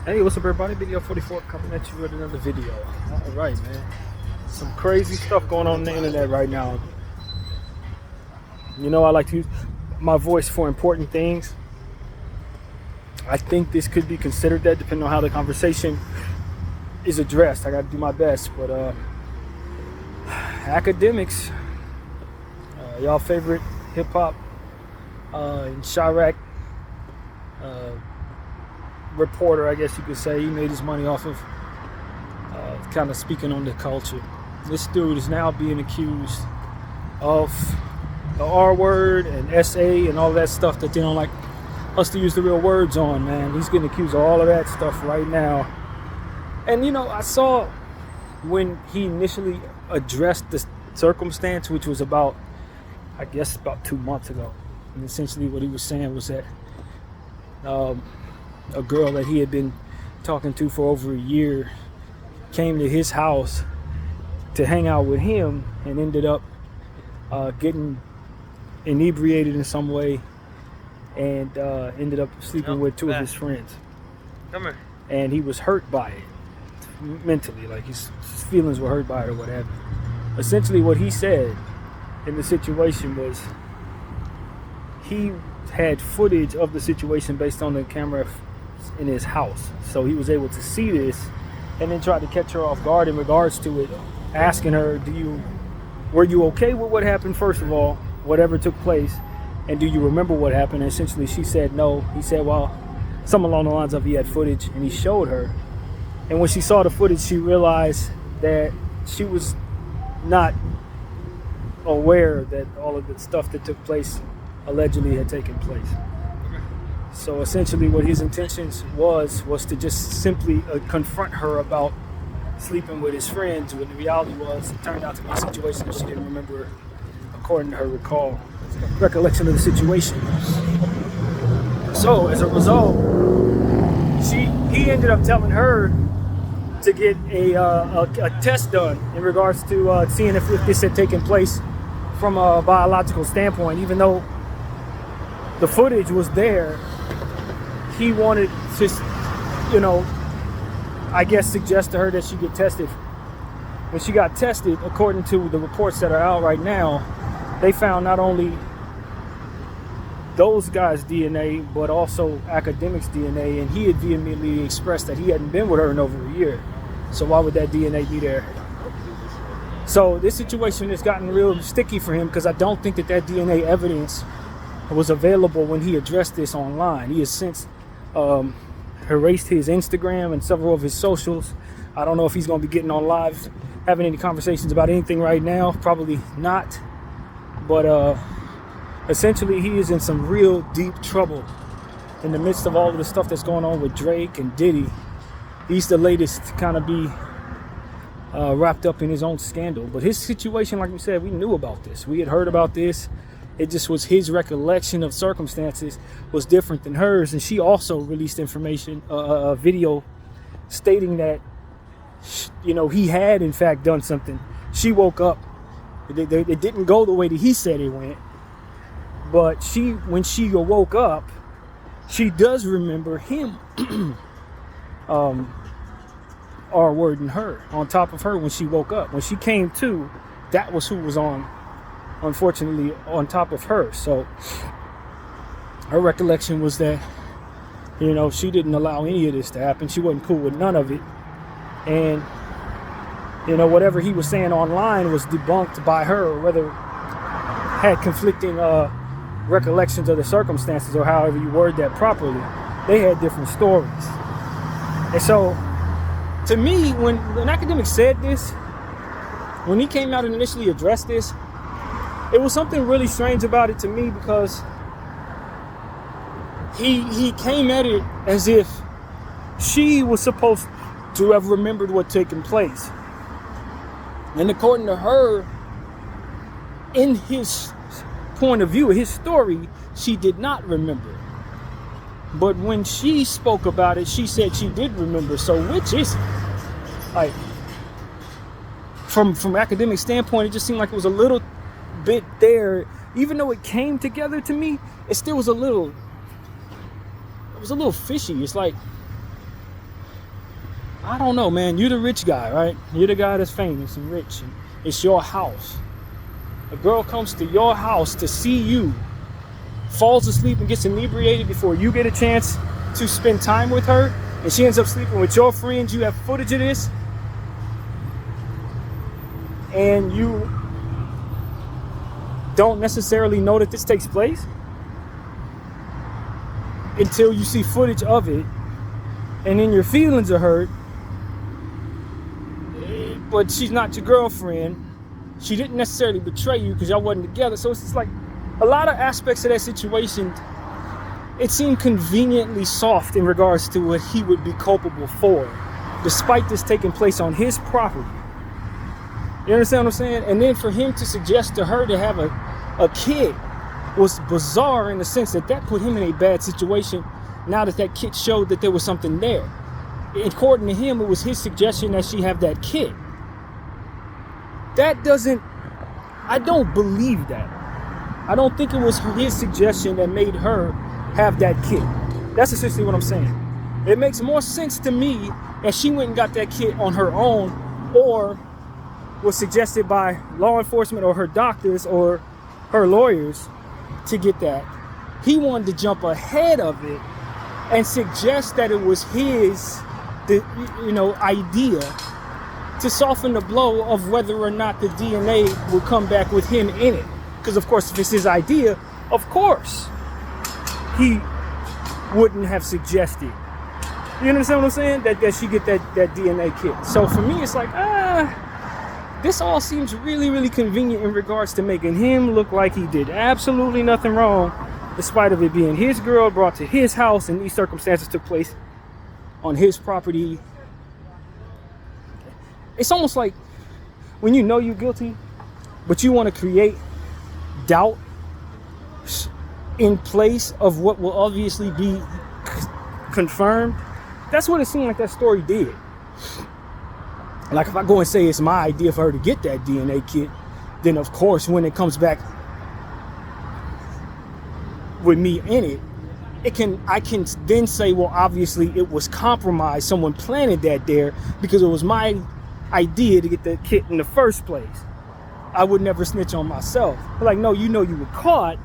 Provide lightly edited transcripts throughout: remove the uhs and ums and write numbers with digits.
Hey, what's up everybody? BDF 44 coming at you with another video. Alright, man. Some crazy stuff going on the internet right now. You know, I like to use my voice for important things. I think this could be considered that depending on how the conversation is addressed. I gotta do my best, but academics, y'all favorite hip-hop and Chirac reporter, I guess you could say. He made his money off of kind of speaking on the culture. This dude is now being accused of the R word and SA and all that stuff that they don't like us to use the real words on, man. He's getting accused of all of that stuff right now. And you know, I saw when he initially addressed the circumstance, which was about, I guess, about 2 months ago. And essentially what he was saying was that a girl that he had been talking to for over a year came to his house to hang out with him and ended up getting inebriated in some way and ended up sleeping with two of his friends. Come here. And he was hurt by it mentally, like his feelings were hurt by it or whatever. Essentially what he said in the situation was he had footage of the situation based on the camera in his house, so he was able to see this and then tried to catch her off guard in regards to it, asking her, were you okay with what happened, first of all, whatever took place, and do you remember what happened? And essentially she said no. He said, well, something along the lines of he had footage, and he showed her, and when she saw the footage she realized that she was not aware that all of the stuff that took place allegedly had taken place. So essentially what his intentions was to just simply confront her about sleeping with his friends, when the reality was it turned out to be a situation that she didn't remember according to her recollection of the situation. So as a result, he ended up telling her to get a test done in regards to seeing if this had taken place from a biological standpoint. Even though the footage was there, he wanted to, I guess suggest to her that she get tested. When she got tested, according to the reports that are out right now, they found not only those guys' DNA, but also academics' DNA, and he had vehemently expressed that he hadn't been with her in over a year. So why would that DNA be there? So this situation has gotten real sticky for him, because I don't think that DNA evidence was available when he addressed this online. He has since erased his Instagram and several of his socials. I don't know if he's going to be getting on live, having any conversations about anything right now. Probably not. But essentially he is in some real deep trouble in the midst of all of the stuff that's going on with Drake and Diddy. He's the latest to kind of be wrapped up in his own scandal. But his situation, like we said, we knew about this. We had heard about this. It just was his recollection of circumstances was different than hers. And she also released information, a video stating that, he had in fact done something. She woke up. It didn't go the way that he said it went. But when she woke up, she does remember him R-wording her on top of her when she woke up. When she came to, that was who was unfortunately on top of her. So her recollection was that she didn't allow any of this to happen. She wasn't cool with none of it, and whatever he was saying online was debunked by her, or whether had conflicting recollections of the circumstances, or however you word that properly. They had different stories. And so to me, when an academic said this, when he came out and initially addressed this, it was something really strange about it to me, because he came at it as if she was supposed to have remembered what taken place. And according to her, in his point of view, his story, she did not remember. But when she spoke about it, she said she did remember. So which is it? Like, from academic standpoint, it just seemed like it was a little bit there. Even though it came together to me, it still was a little fishy. It's like I don't know, man. You're the rich guy, right? You're the guy that's famous and rich, and it's your house. A girl comes to your house to see you, falls asleep and gets inebriated before you get a chance to spend time with her, and she ends up sleeping with your friends. You have footage of this, and you don't necessarily know that this takes place until you see footage of it, and then your feelings are hurt. But she's not your girlfriend. She didn't necessarily betray you because y'all wasn't together. So it's just like a lot of aspects of that situation, it seemed conveniently soft in regards to what he would be culpable for, despite this taking place on his property. You understand what I'm saying? And then for him to suggest to her to have a kid was bizarre in the sense that put him in a bad situation now that kid showed that there was something there. According to him, it was his suggestion that she have that kid. I don't believe that. I don't think it was his suggestion that made her have that kid. That's essentially what I'm saying. It makes more sense to me that she went and got that kid on her own, or was suggested by law enforcement or her doctors or her lawyers to get that. He wanted to jump ahead of it and suggest that it was his idea to soften the blow of whether or not the DNA would come back with him in it. Because of course, if it's his idea, of course he wouldn't have suggested. You understand what I'm saying? That she get that DNA kit. So for me, it's like, this all seems really, really convenient in regards to making him look like he did absolutely nothing wrong, despite of it being his girl brought to his house and these circumstances took place on his property. It's almost like when you know you're guilty, but you want to create doubt in place of what will obviously be confirmed. That's what it seemed like that story did. Like if I go and say it's my idea for her to get that DNA kit, then of course when it comes back with me in it, I can then say, well, obviously it was compromised. Someone planted that there because it was my idea to get that kit in the first place. I would never snitch on myself. But like, no, you know you were caught,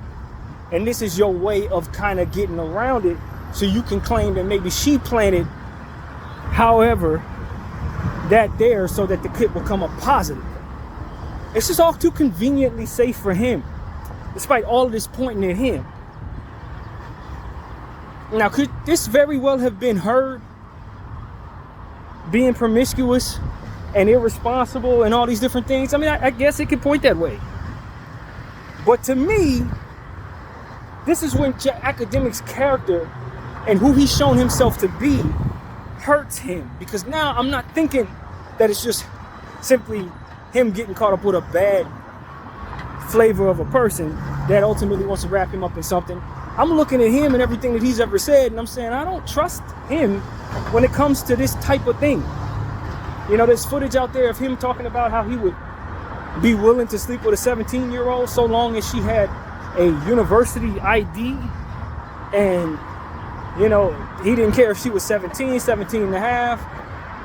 and this is your way of kind of getting around it, so you can claim that maybe she planted, however, that there so that the kit will come up positive. It's just all too conveniently safe for him, despite all of this pointing at him. Now, could this very well have been her being promiscuous and irresponsible and all these different things? I mean, I guess it could point that way. But to me, this is when Academic's character and who he's shown himself to be hurts him. Because now I'm not thinking that it's just simply him getting caught up with a bad flavor of a person that ultimately wants to wrap him up in something. I'm looking at him and everything that he's ever said, and I'm saying I don't trust him when it comes to this type of thing. You know, there's footage out there of him talking about how he would be willing to sleep with a 17-year-old so long as she had a university ID. And, you know, he didn't care if she was 17, 17 and a half.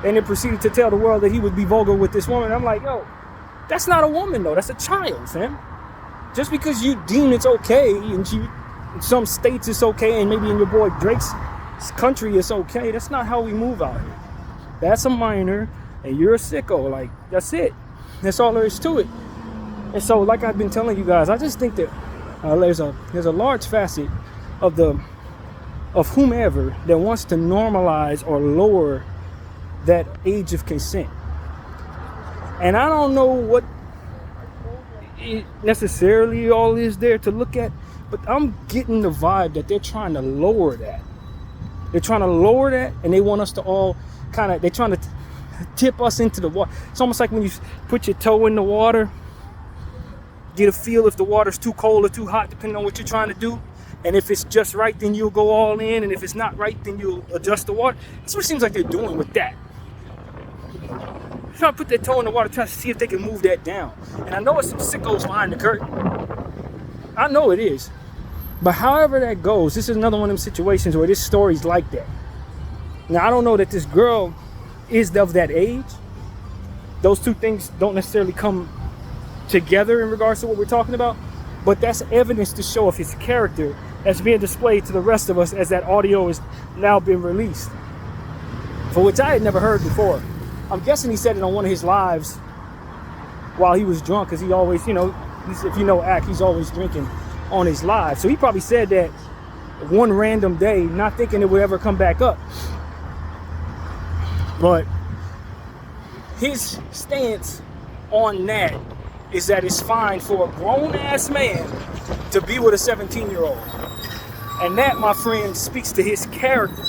And then proceeded to tell the world that he would be vulgar with this woman. I'm like, yo, that's not a woman, though. That's a child, fam. Just because you deem it's okay, and in some states it's okay, and maybe in your boy Drake's country it's okay, that's not how we move out here. That's a minor, and you're a sicko. Like, that's it. That's all there is to it. And so, like I've been telling you guys, I just think that there's a large facet of whomever that wants to normalize or lower that age of consent. And I don't know what it necessarily all is there to look at, but I'm getting the vibe that they're trying to lower that. They're trying to lower that, and they want us to all they're trying to tip us into the water. It's almost like when you put your toe in the water, get a feel if the water's too cold or too hot, depending on what you're trying to do. And if it's just right, then you'll go all in. And if it's not right, then you'll adjust the water. That's what it seems like they're doing with that. They're trying to put their toe in the water, trying to see if they can move that down. And I know it's some sickos behind the curtain. I know it is. But however that goes, this is another one of them situations where this story's like that. Now, I don't know that this girl is of that age. Those two things don't necessarily come together in regards to what we're talking about, but that's evidence to show of his character that's being displayed to the rest of us as that audio is now being released, for which I had never heard before. I'm guessing he said it on one of his lives while he was drunk, because he always, you know, if you know Ack, he's always drinking on his live. So he probably said that one random day, not thinking it would ever come back up. But his stance on that is that it's fine for a grown-ass man to be with a 17-year-old. And that, my friend, speaks to his character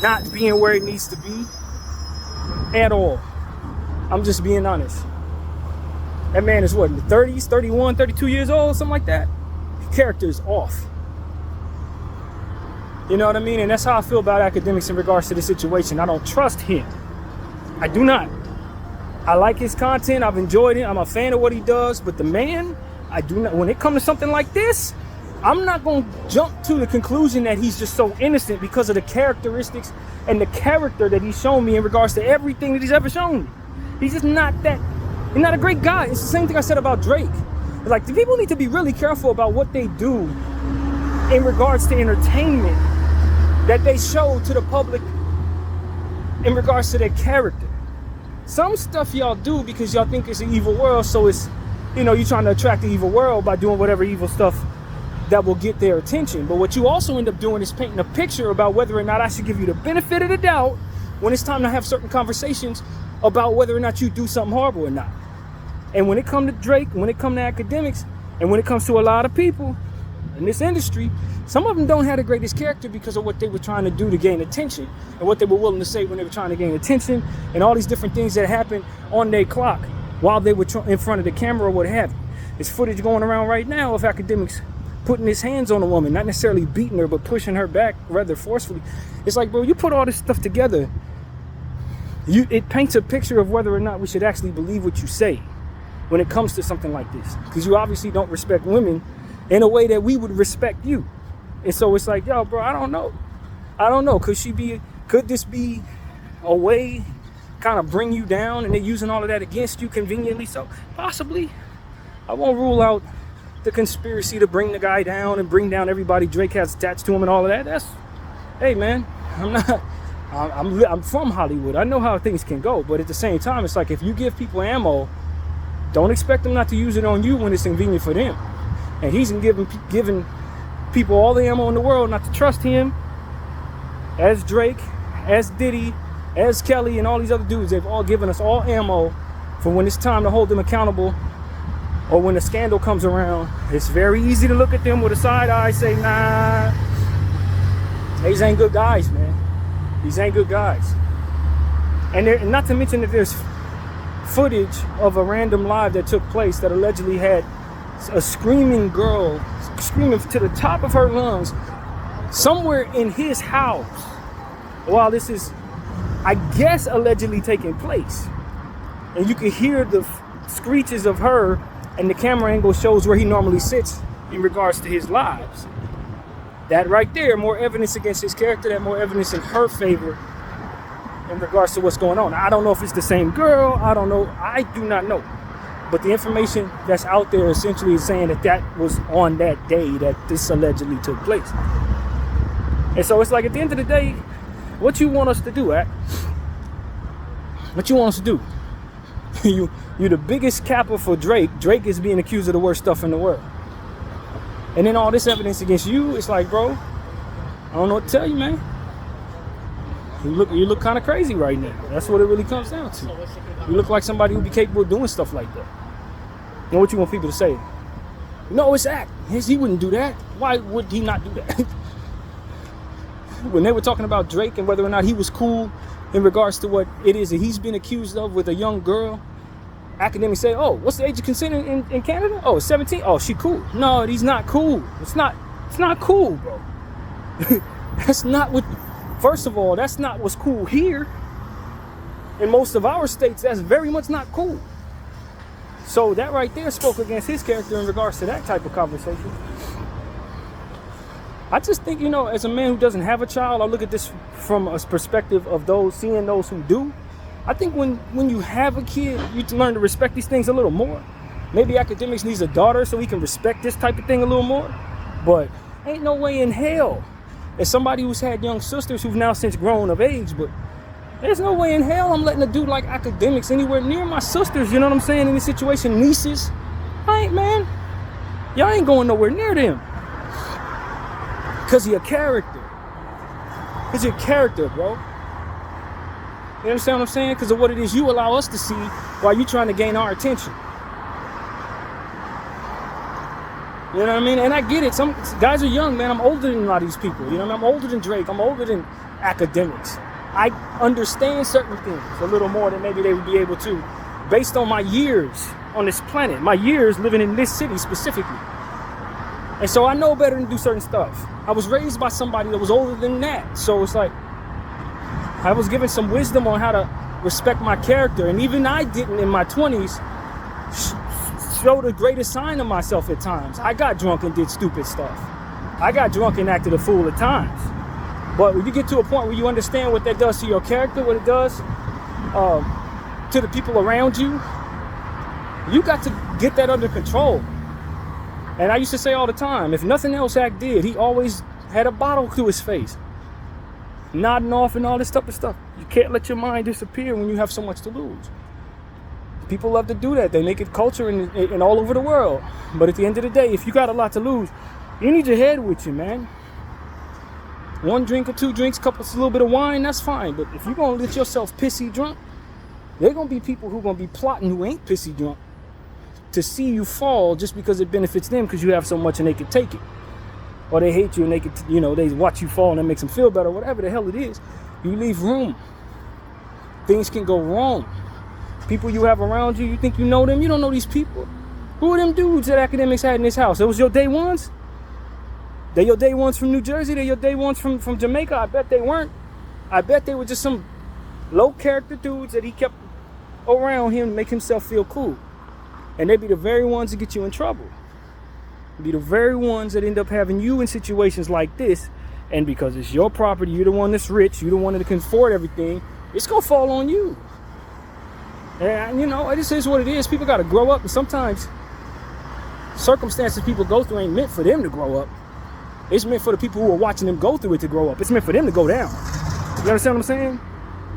not being where it needs to be at all. I'm just being honest. That man is what, in the 30s, 31, 32 years old, something like that? His character is off. You know what I mean? And that's how I feel about academics in regards to the situation. I don't trust him. I do not. I like his content. I've enjoyed it. I'm a fan of what he does. But the man, I do not. When it comes to something like this, I'm not going to jump to the conclusion that he's just so innocent because of the characteristics and the character that he's shown me in regards to everything that he's ever shown me. He's just not that. He's not a great guy. It's the same thing I said about Drake. Like, the people need to be really careful about what they do in regards to entertainment that they show to the public in regards to their character. Some stuff y'all do because y'all think it's an evil world, so it's, you know, you're trying to attract the evil world by doing whatever evil stuff that will get their attention. But what you also end up doing is painting a picture about whether or not I should give you the benefit of the doubt when it's time to have certain conversations about whether or not you do something horrible or not. And when it comes to Drake, when it comes to academics, and when it comes to a lot of people in this industry, some of them don't have the greatest character because of what they were trying to do to gain attention and what they were willing to say when they were trying to gain attention and all these different things that happened on their clock while they were in front of the camera or what have you. There's footage going around right now of academics putting his hands on a woman, not necessarily beating her, but pushing her back rather forcefully. It's like, bro, you put all this stuff together, it paints a picture of whether or not we should actually believe what you say when it comes to something like this, because you obviously don't respect women in a way that we would respect you. And so it's like, yo, bro, I don't know. Could this be a way kind of bring you down and they're using all of that against you conveniently? So possibly. I won't rule out the conspiracy to bring the guy down and bring down everybody Drake has attached to him and all of that. That's, hey man, I'm from Hollywood. I know how things can go, but at the same time, it's like if you give people ammo, don't expect them not to use it on you when it's convenient for them. And he's giving people all the ammo in the world not to trust him, as Drake, as Diddy, as Kelly, and all these other dudes. They've all given us all ammo for when it's time to hold them accountable, or when a scandal comes around. It's very easy to look at them with a side eye, say, nah, these ain't good guys, man. These ain't good guys. And not to mention that there's footage of a random live that took place that allegedly had a screaming girl screaming to the top of her lungs somewhere in his house while this is, I guess, allegedly taking place. And you can hear the screeches of her, and the camera angle shows where he normally sits in regards to his lives. That right there, more evidence against his character, that more evidence in her favor in regards to what's going on. I don't know if it's the same girl. I don't know. I do not know. But the information that's out there essentially is saying that that was on that day that this allegedly took place. And so it's like, at the end of the day, what you want us to do, what you want us to do? You're the biggest capper for Drake. Drake is being accused of the worst stuff in the world. And then all this evidence against you, it's like, bro, I don't know what to tell you, man. You look kind of crazy right now. That's what it really comes down to. You look like somebody who'd be capable of doing stuff like that. You know what you want people to say? No, it's Act. He wouldn't do that. Why would he not do that? When they were talking about Drake and whether or not he was cool in regards to what it is that he's been accused of with a young girl, academics say, oh, what's the age of consent in Canada? Oh, 17. Oh, she cool. No, he's not cool. It's not cool, bro. That's not what. First of all, that's not what's cool here. In most of our states, that's very much not cool. So that right there spoke against his character in regards to that type of conversation. I just think, as a man who doesn't have a child, I look at this from a perspective of seeing those who do. I think when you have a kid, you learn to respect these things a little more. Maybe academics needs a daughter so he can respect this type of thing a little more. But ain't no way in hell, as somebody who's had young sisters who've now since grown of age, but there's no way in hell I'm letting a dude like academics anywhere near my sisters, you know what I'm saying, in this situation, nieces. I ain't, man. Y'all ain't going nowhere near them. Because of your character. Because your character, bro. You understand what I'm saying? Because of what it is you allow us to see while you trying to gain our attention. You know what I mean? And I get it. Some guys are young, man. I'm older than a lot of these people. You know what I mean? I'm older than Drake. I'm older than academics. I understand certain things a little more than maybe they would be able to based on my years on this planet, my years living in this city specifically. And so I know better than do certain stuff. I was raised by somebody that was older than that. So it's like I was given some wisdom on how to respect my character. And even I didn't in my 20s show the greatest sign of myself at times. I got drunk and did stupid stuff. I got drunk and acted a fool at times. But when you get to a point where you understand what that does to your character, what it does to the people around you, you got to get that under control. And I used to say all the time, if nothing else Act did, he always had a bottle to his face, nodding off and all this type of stuff. You can't let your mind disappear when you have so much to lose. People love to do that. They make it culture in all over the world. But at the end of the day, if you got a lot to lose, you need your head with you, man. 1 drink or 2 drinks, a little bit of wine, that's fine. But if you're going to let yourself pissy drunk, there are going to be people who are going to be plotting who ain't pissy drunk to see you fall just because it benefits them because you have so much and they can take it. Or they hate you and they could, they watch you fall and it makes them feel better, whatever the hell it is. You leave room. Things can go wrong. People you have around you, you think you know them, you don't know these people. Who are them dudes that academics had in this house? It was your day ones? They your day ones from New Jersey? They your day ones from Jamaica? I bet they weren't. I bet they were just some low character dudes that he kept around him to make himself feel cool. And they be the very ones that get you in trouble. Be the very ones that end up having you in situations like this. And because it's your property, you're the one that's rich, you're the one that can afford everything, it's gonna fall on you. And this is what it is. People gotta grow up, and sometimes circumstances people go through ain't meant for them to grow up. It's meant for the people who are watching them go through it to grow up. It's meant for them to go down. You understand what I'm saying?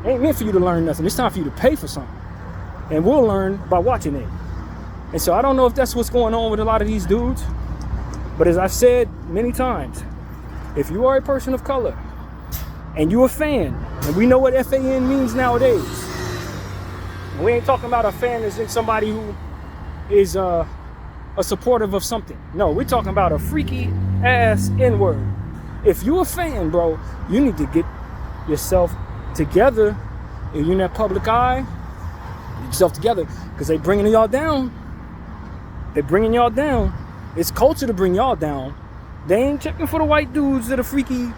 It ain't meant for you to learn nothing. It's time for you to pay for something. And we'll learn by watching it. And so I don't know if that's what's going on with a lot of these dudes. But as I've said many times, if you are a person of color and you're a fan, and we know what FAN means nowadays, and we ain't talking about a fan as in somebody who is a supportive of something. No, we're talking about a freaky ass N-word. If you're a fan, bro, you need to get yourself together. If you're in that public eye, get yourself together, because they bringing y'all down. They're bringing y'all down. It's culture to bring y'all down. They ain't checking for the white dudes that are freaky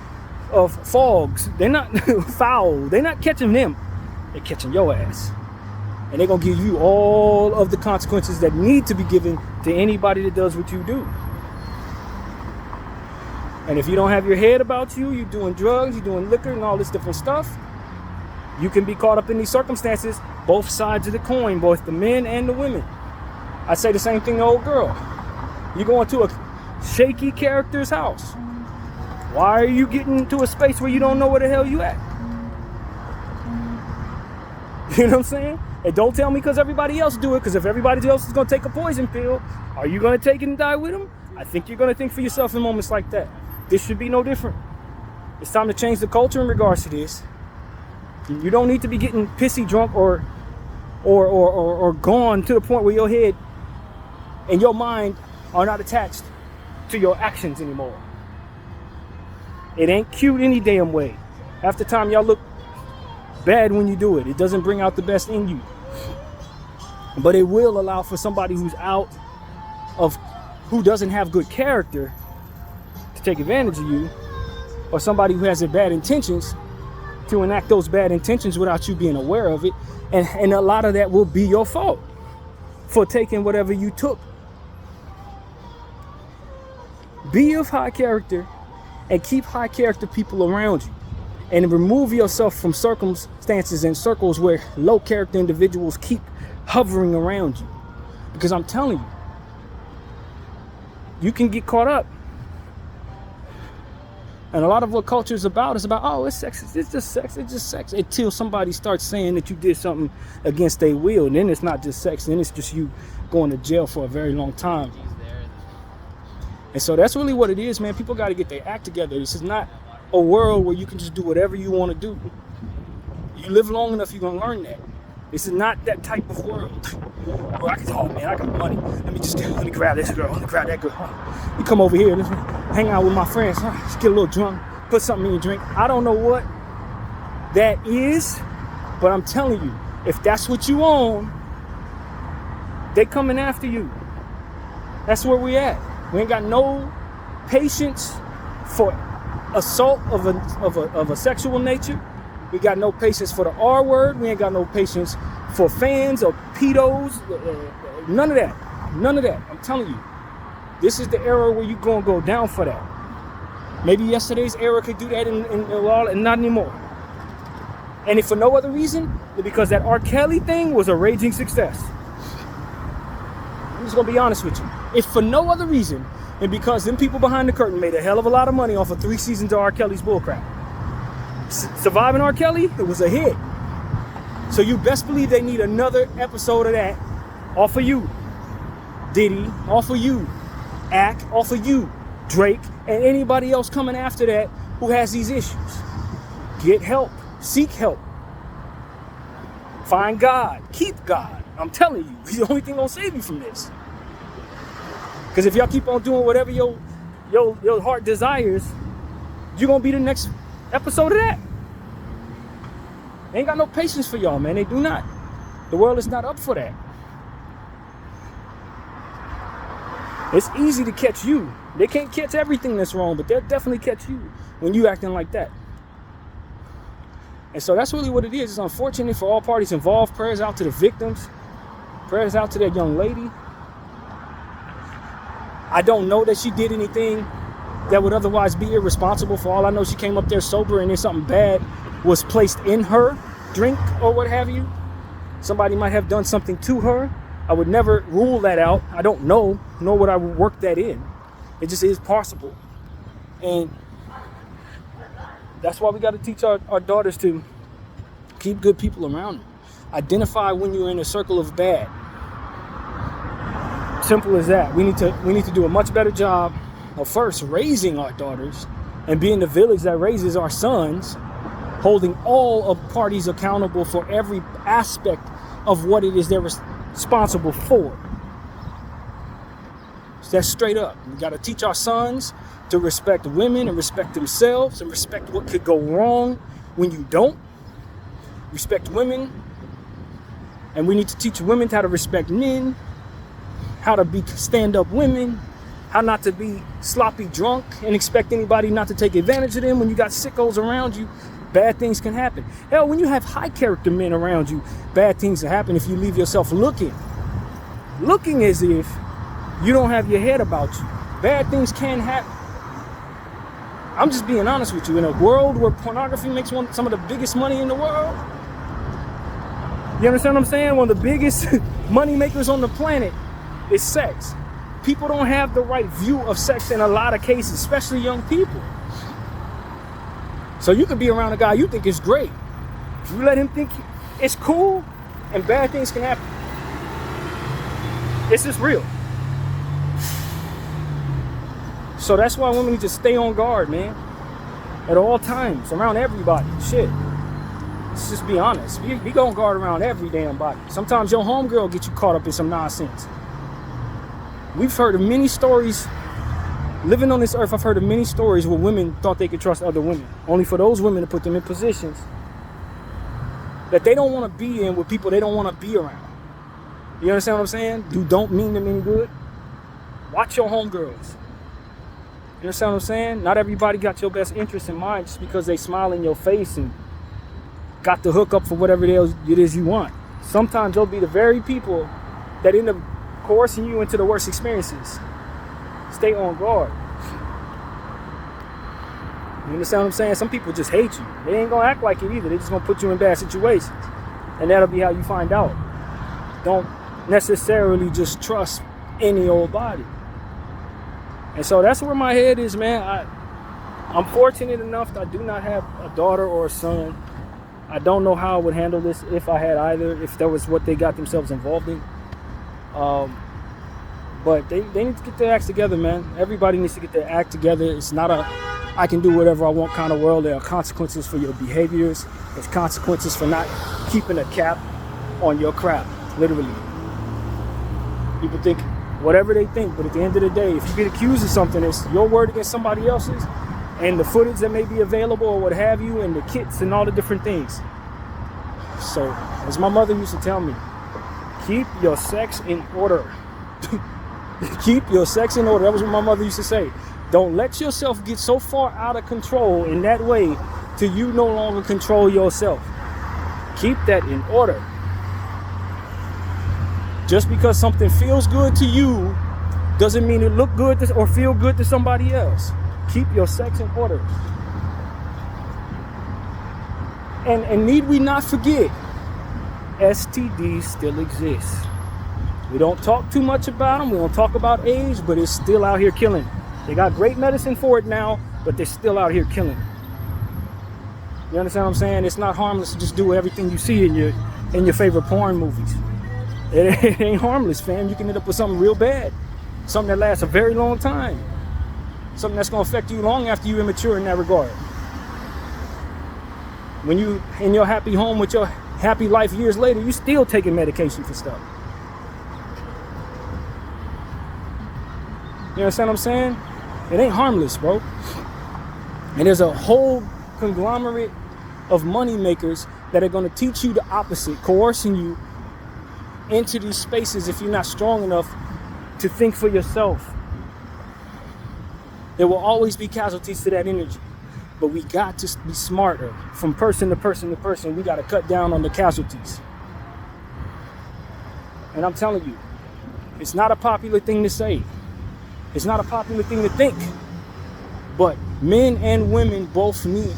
of fogs. They're not foul. They're not catching them. They're catching your ass. And they're going to give you all of the consequences that need to be given to anybody that does what you do. And if you don't have your head about you, you're doing drugs, you're doing liquor and all this different stuff, you can be caught up in these circumstances, both sides of the coin, both the men and the women. I say the same thing to old girl. You go into a shaky character's house. Why are you getting into a space where you don't know where the hell you at? You know what I'm saying? And don't tell me because everybody else do it, because if everybody else is going to take a poison pill, are you going to take it and die with them? I think you're going to think for yourself in moments like that. This should be no different. It's time to change the culture in regards to this. You don't need to be getting pissy drunk or gone to the point where your head and your mind are not attached to your actions anymore. It ain't cute any damn way. Half the time y'all look bad when you do it. It doesn't bring out the best in you. But it will allow for somebody who's out of, who doesn't have good character to take advantage of you, or somebody who has bad intentions to enact those bad intentions without you being aware of it. And a lot of that will be your fault for taking whatever you took. Be of high character and keep high character people around you. and remove yourself from circumstances and circles where low character individuals keep hovering around you. Because I'm telling you, you can get caught up. And a lot of what culture is about oh, it's sex, it's just sex, until somebody starts saying that you did something against their will. And then it's not just sex, then it's just you going to jail for a very long time. And so that's really what it is, man. People got to get their act together. This is not a world where you can just do whatever you want to do. You live long enough, you're going to learn that. This is not that type of world where I can, oh man, I got money. Let me grab this girl, let me grab that girl. You come over here, let's hang out with my friends. Let's get a little drunk, put something in your drink. I don't know what that is, but I'm telling you, if that's what you own, they coming after you. That's where we at. We ain't got no patience for assault of a sexual nature. We got no patience for the R word. We ain't got no patience for fans or pedos. None of that. None of that. I'm telling you. This is the era where you're going to go down for that. Maybe yesterday's era could do that in a while, and not anymore. And if for no other reason, because that R. Kelly thing was a raging success. I'm just going to be honest with you. If for no other reason, and because them people behind the curtain made a hell of a lot of money off of 3 seasons of R. Kelly's bullcrap. Surviving R. Kelly, it was a hit. So you best believe they need another episode of that off of you, Diddy, off of you, Ack, off of you, Drake, and anybody else coming after that who has these issues. Get help. Seek help. Find God. Keep God. I'm telling you, he's the only thing gonna save you from this. Because if y'all keep on doing whatever your heart desires, you're gonna be the next episode of that. They ain't got no patience for y'all, man. They do not. The world is not up for that. It's easy to catch you. They can't catch everything that's wrong, but they'll definitely catch you when you acting like that. And so that's really what it is. It's unfortunate for all parties involved. Prayers out to the victims. Prayers out to that young lady. I don't know that she did anything that would otherwise be irresponsible. For all I know, she came up there sober and then something bad was placed in her drink or what have you. Somebody might have done something to her. I would never rule that out. I don't know, nor would I work that in. It just is possible. And that's why we got to teach our daughters to keep good people around them. Identify when you're in a circle of bad. Simple as that. We need to do a much better job of first raising our daughters and being the village that raises our sons, holding all of parties accountable for every aspect of what it is they're responsible for. So that's straight up. We got to teach our sons to respect women and respect themselves and respect what could go wrong when you don't. Respect women. And we need to teach women how to respect men, how to be stand-up women, how not to be sloppy drunk and expect anybody not to take advantage of them. When you got sickos around you, bad things can happen. Hell, when you have high character men around you, bad things can happen if you leave yourself looking as if you don't have your head about you. Bad things can happen. I'm just being honest with you. In a world where pornography makes some of the biggest money in the world, you understand what I'm saying? One of the biggest money makers on the planet is sex. People don't have the right view of sex in a lot of cases, especially young people. So you could be around a guy you think is great. If you let him think it's cool, and bad things can happen. It's just real. So that's why women need to stay on guard, man. At all times, around everybody. Shit. Let's just be honest. Be on guard around every damn body. Sometimes your homegirl get you caught up in some nonsense. We've heard of many stories. Living on this earth, I've heard of many stories where women thought they could trust other women, only for those women to put them in positions that they don't want to be in with people they don't want to be around. You understand what I'm saying? You don't mean them any good. Watch your homegirls. You understand what I'm saying? Not everybody got your best interest in mind just because they smile in your face and got the hook up for whatever it is you want. Sometimes they'll be the very people that end up coercing you into the worst experiences. Stay on guard. You understand what I'm saying? Some people just hate you. They ain't gonna act like it either. They just gonna put you in bad situations. And that'll be how you find out. Don't necessarily just trust any old body. And so that's where my head is, man. I'm fortunate enough that I do not have a daughter or a son. I don't know how I would handle this if I had either, if that was what they got themselves involved in. But they need to get their acts together, man. Everybody needs to get their act together. It's not a I can do whatever I want kind of world. There are consequences for your behaviors. There's consequences for not keeping a cap on your crap, literally. People think whatever they think, but at the end of the day, if you get accused of something, it's your word against somebody else's, and the footage that may be available or what have you, and the kits and all the different things. So, as my mother used to tell me, keep your sex in order. Keep your sex in order. That was what my mother used to say. Don't let yourself get so far out of control in that way till you no longer control yourself. Keep that in order. Just because something feels good to you doesn't mean it look good to, or feel good to somebody else. Keep your sex in order. And need we not forget, STDs still exist. We don't talk too much about them. We don't talk about AIDS, but it's still out here killing. They got great medicine for it now, but they're still out here killing. You understand what I'm saying? It's not harmless to just do everything you see in your favorite porn movies. It ain't harmless, fam. You can end up with something real bad. Something that lasts a very long time. Something that's going to affect you long after you're immature in that regard. When you in your happy home with your happy life years later, you still taking medication for stuff. You understand what I'm saying? It ain't harmless, bro. And there's a whole conglomerate of money makers that are going to teach you the opposite, coercing you into these spaces if you're not strong enough to think for yourself. There will always be casualties to that energy, but we got to be smarter from person to person to person. We got to cut down on the casualties. And I'm telling you, it's not a popular thing to say. It's not a popular thing to think, but men and women both need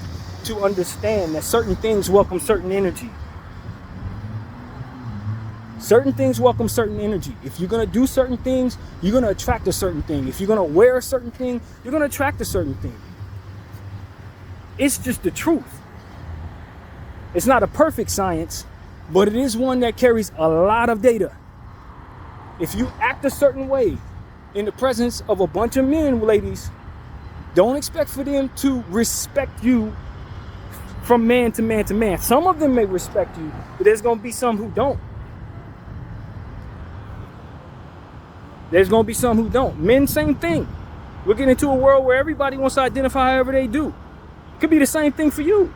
to understand that certain things welcome certain energy. Certain things welcome certain energy. If you're going to do certain things, you're going to attract a certain thing. If you're going to wear a certain thing, you're going to attract a certain thing. It's just the truth. It's not a perfect science, but it is one that carries a lot of data. If you act a certain way in the presence of a bunch of men, ladies, don't expect for them to respect you from man to man to man. Some of them may respect you, but there's going to be some who don't. There's going to be some who don't. Men, same thing. We're getting into a world where everybody wants to identify however they do. It could be the same thing for you.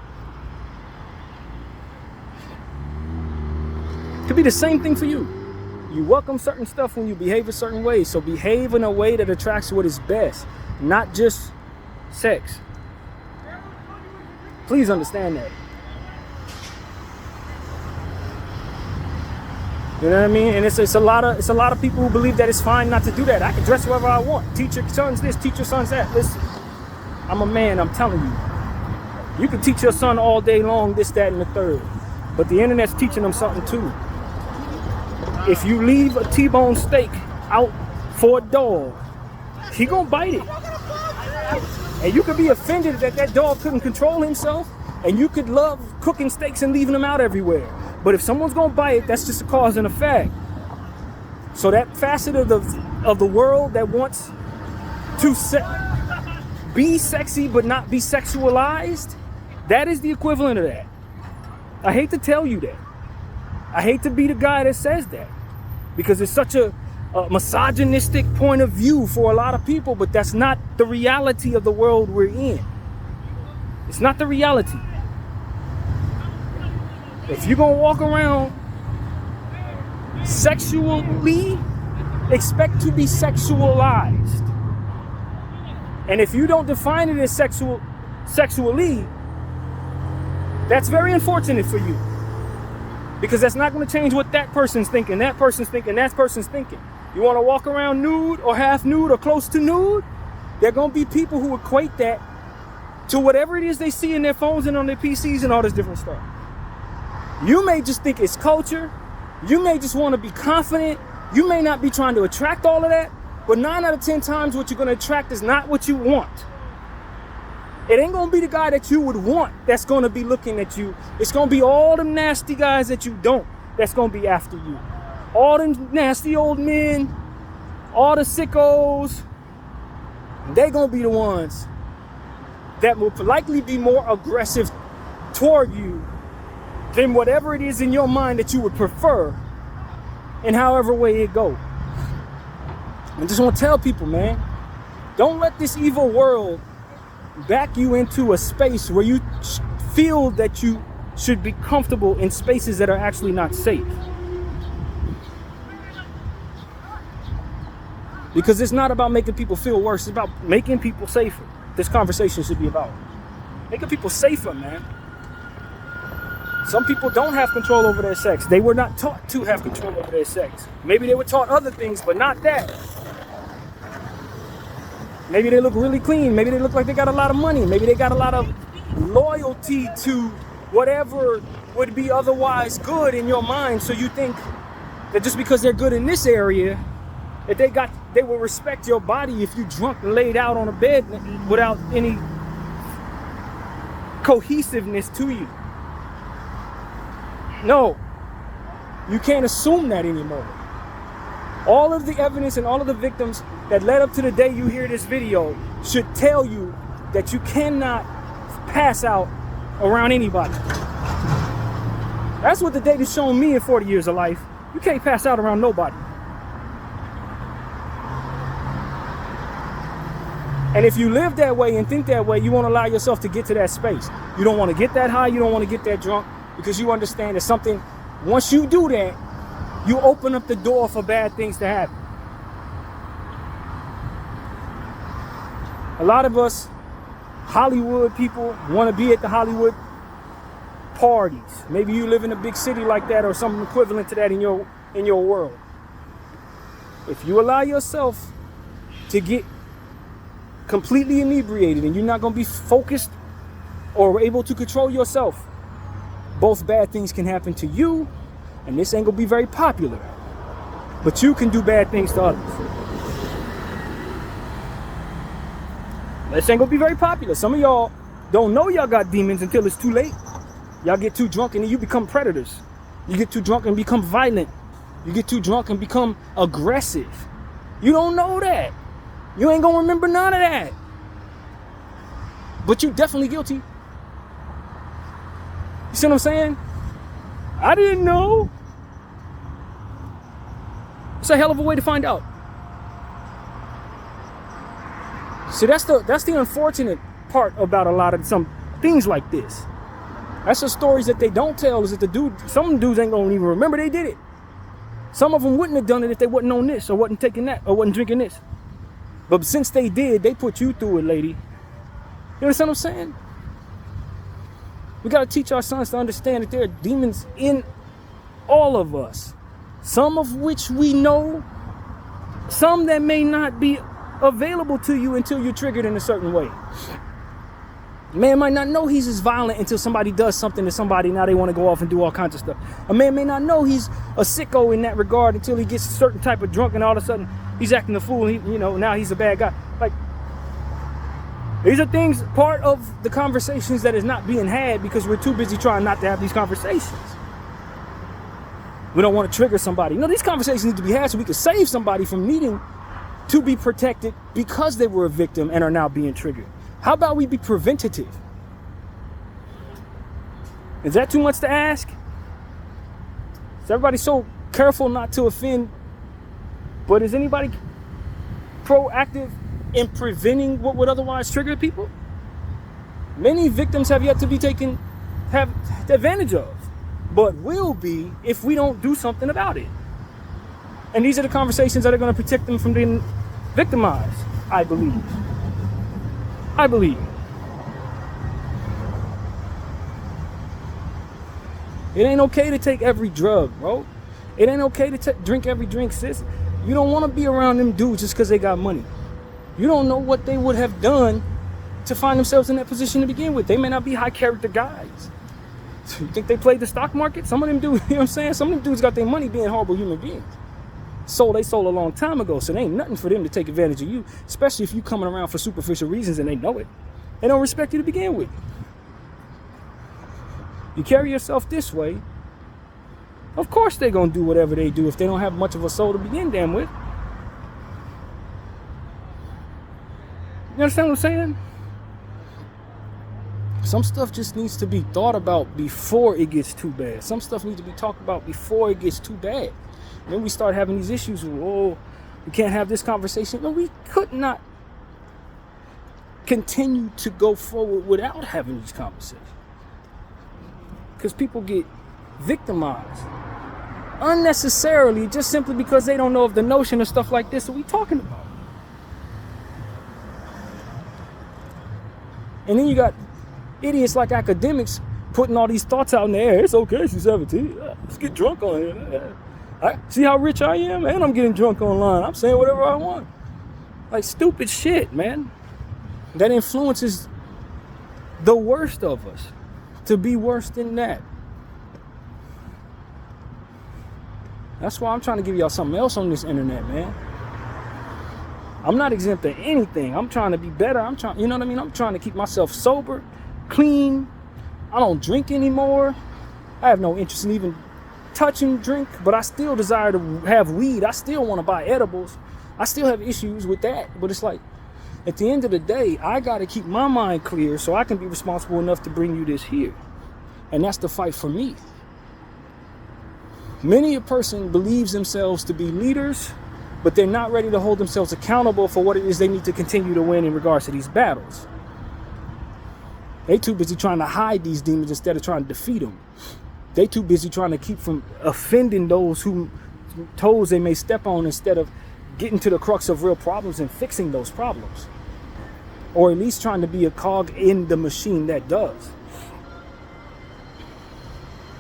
It could be the same thing for you. You welcome certain stuff when you behave a certain way. So behave in a way that attracts what is best, not just sex. Please understand that. You know what I mean? And it's a lot of people who believe that it's fine not to do that. I can dress wherever I want. Teach your sons this, teach your sons that. Listen, I'm a man, I'm telling you. You can teach your son all day long this, that, and the third. But the internet's teaching them something too. If you leave a T-bone steak out for a dog, he gonna bite it. And you could be offended that that dog couldn't control himself, and you could love cooking steaks and leaving them out everywhere. But if someone's gonna bite it, that's just a cause and effect. So that facet of the world that wants to be sexy but not be sexualized, that is the equivalent of that. I hate to tell you that. I hate to be the guy that says that, because it's such a misogynistic point of view for a lot of people, but that's not the reality of the world we're in. It's not the reality. If you're gonna walk around sexually, expect to be sexualized. And if you don't define it as sexually, that's very unfortunate for you. Because that's not going to change what that person's thinking, that person's thinking, that person's thinking. You want to walk around nude or half nude or close to nude? There are going to be people who equate that to whatever it is they see in their phones and on their PCs and all this different stuff. You may just think it's culture. You may just want to be confident. You may not be trying to attract all of that, but 9 out of 10 times what you're going to attract is not what you want. It ain't going to be the guy that you would want that's going to be looking at you. It's going to be all them nasty guys that you don't that's going to be after you. All them nasty old men, all the sickos, they going to be the ones that will likely be more aggressive toward you than whatever it is in your mind that you would prefer in however way it go. I just want to tell people, man, don't let this evil world back you into a space where you feel that you should be comfortable in spaces that are actually not safe. Because it's not about making people feel worse, it's about making people safer. This conversation should be about making people safer, man. Some people don't have control over their sex. They were not taught to have control over their sex. Maybe they were taught other things, but not that. Maybe they look really clean. Maybe they look like they got a lot of money. Maybe they got a lot of loyalty to whatever would be otherwise good in your mind. So you think that just because they're good in this area, that they will respect your body if you drunk and laid out on a bed without any cohesiveness to you. No, you can't assume that anymore. All of the evidence and all of the victims that led up to the day you hear this video should tell you that you cannot pass out around anybody. That's what the data's shown me in 40 years of life. You can't pass out around nobody. And if you live that way and think that way, you won't allow yourself to get to that space. You don't want to get that high, you don't want to get that drunk, because you understand that something, once you do that, you open up the door for bad things to happen. A lot of us Hollywood people want to be at the Hollywood parties. Maybe you live in a big city like that or something equivalent to that in your world. If you allow yourself to get completely inebriated and you're not going to be focused or able to control yourself, both bad things can happen to you, and this ain't gonna be very popular, but you can do bad things to others. This ain't gonna be very popular. Some of y'all don't know y'all got demons until it's too late. Y'all get too drunk and then you become predators. You get too drunk and become violent. You get too drunk and become aggressive. You don't know that. You ain't gonna remember none of that. But you definitely guilty. You see what I'm saying? I didn't know. It's a hell of a way to find out. See, that's the unfortunate part about a lot of some things like this. That's the stories that they don't tell, is that some dudes ain't gonna even remember they did it. Some of them wouldn't have done it if they wasn't on this or wasn't taking that or wasn't drinking this. But since they did, they put you through it, lady. You understand what I'm saying? We got to teach our sons to understand that there are demons in all of us. Some of which we know, some that may not be available to you until you're triggered in a certain way. A man might not know he's as violent until somebody does something to somebody. Now they want to go off and do all kinds of stuff. A man may not know he's a sicko in that regard until he gets a certain type of drunk and all of a sudden he's acting a fool. Now he's a bad guy. Like, these are things, part of the conversations that is not being had because we're too busy trying not to have these conversations. We don't want to trigger somebody. No, these conversations need to be had so we can save somebody from needing to be protected because they were a victim and are now being triggered. How about we be preventative? Is that too much to ask? Is everybody so careful not to offend? But is anybody proactive in preventing what would otherwise trigger people? Many victims have yet to be have advantage of, but will be if we don't do something about it. And these are the conversations that are going to protect them from being victimized, I believe. It ain't okay to take every drug, bro. It ain't okay to drink every drink, sis. You don't want to be around them dudes just because they got money. You don't know what they would have done to find themselves in that position to begin with. They may not be high character guys. You think they played the stock market? Some of them do, you know what I'm saying? Some of them dudes got their money being horrible human beings. Sold a long time ago, so there ain't nothing for them to take advantage of you, especially if you coming around for superficial reasons and they know it. They don't respect you to begin with. You carry yourself this way, of course they're going to do whatever they do if they don't have much of a soul to begin damn with. You understand what I'm saying? Some stuff just needs to be thought about before it gets too bad. Some stuff needs to be talked about before it gets too bad. And then we start having these issues with, oh, we can't have this conversation. No, we could not continue to go forward without having these conversations. Because people get victimized unnecessarily just simply because they don't know of the notion of stuff like this that we talking about. And then you got idiots like academics putting all these thoughts out in the air. It's okay, she's 17. Let's get drunk on here. See how rich I am? And I'm getting drunk online. I'm saying whatever I want. Like stupid shit, man. That influences the worst of us to be worse than that. That's why I'm trying to give y'all something else on this internet, man. I'm not exempt of anything. I'm trying to be better. You know what I mean? I'm trying to keep myself sober, clean. I don't drink anymore. I have no interest in even touching drink, but I still desire to have weed. I still want to buy edibles. I still have issues with that. But it's like, at the end of the day, I got to keep my mind clear so I can be responsible enough to bring you this here. And that's the fight for me. Many a person believes themselves to be leaders, but they're not ready to hold themselves accountable for what it is they need to continue to win in regards to these battles. They too busy trying to hide these demons instead of trying to defeat them. They too busy trying to keep from offending those whose toes they may step on instead of getting to the crux of real problems and fixing those problems. Or at least trying to be a cog in the machine that does.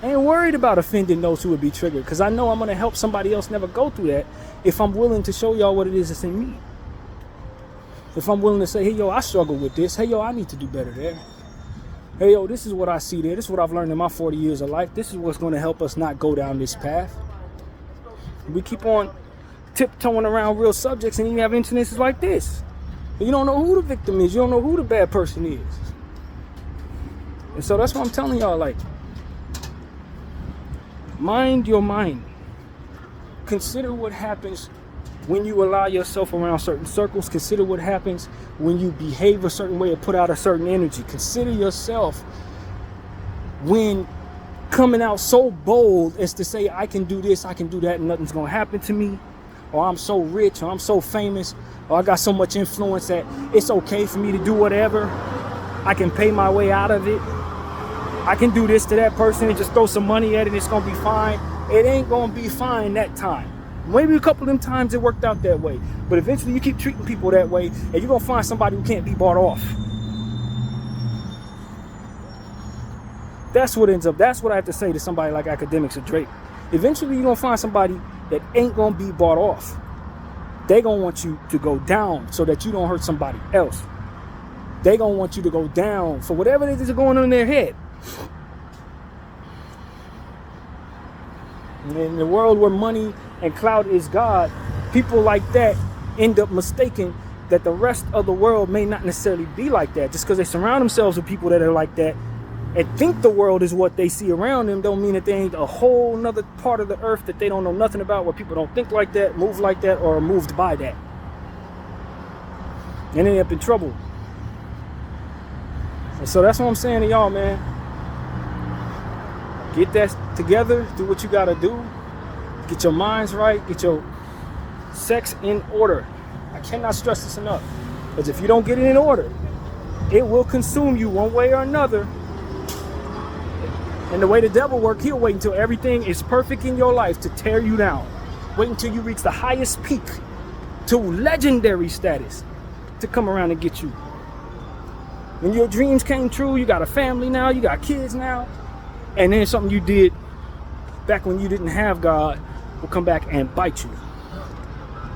I ain't worried about offending those who would be triggered, because I know I'm going to help somebody else never go through that if I'm willing to show y'all what it is that's in me. If I'm willing to say, hey, yo, I struggle with this. Hey, yo, I need to do better there. Hey, yo, this is what I see there. This is what I've learned in my 40 years of life. This is what's going to help us not go down this path. We keep on tiptoeing around real subjects and you have incidences like this. You don't know who the victim is. You don't know who the bad person is. And so that's what I'm telling y'all, like, mind your mind. Consider what happens when you allow yourself around certain circles. Consider what happens when you behave a certain way or put out a certain energy. Consider yourself when coming out so bold as to say, I can do this, I can do that, and nothing's going to happen to me. Or I'm so rich, or I'm so famous, or I got so much influence that it's okay for me to do whatever. I can pay my way out of it. I can do this to that person and just throw some money at it. It's going to be fine. It ain't going to be fine that time. Maybe a couple of them times it worked out that way. But eventually you keep treating people that way and you're going to find somebody who can't be bought off. That's what ends up. That's what I have to say to somebody like academics or Drake. Eventually you're going to find somebody that ain't going to be bought off. They're going to want you to go down so that you don't hurt somebody else. They're going to want you to go down for whatever it is going on in their head. And in the world where money and clout is God, people like that end up mistaking that the rest of the world may not necessarily be like that. Just because they surround themselves with people that are like that and think the world is what they see around them, don't mean that there ain't a whole nother part of the earth that they don't know nothing about, where people don't think like that, move like that, or are moved by that. And they end up in trouble. And so that's what I'm saying to y'all, man. Get that together, do what you gotta do. Get your minds right, get your sex in order. I cannot stress this enough. Because if you don't get it in order, it will consume you one way or another. And the way the devil works, he'll wait until everything is perfect in your life to tear you down. Wait until you reach the highest peak to legendary status to come around and get you. When your dreams came true, you got a family now, you got kids now, and then something you did back when you didn't have God will come back and bite you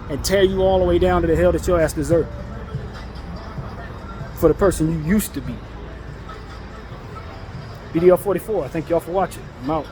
and tear you all the way down to the hell that your ass deserved. for the person you used to be. BDF 44, I thank y'all for watching. I'm out.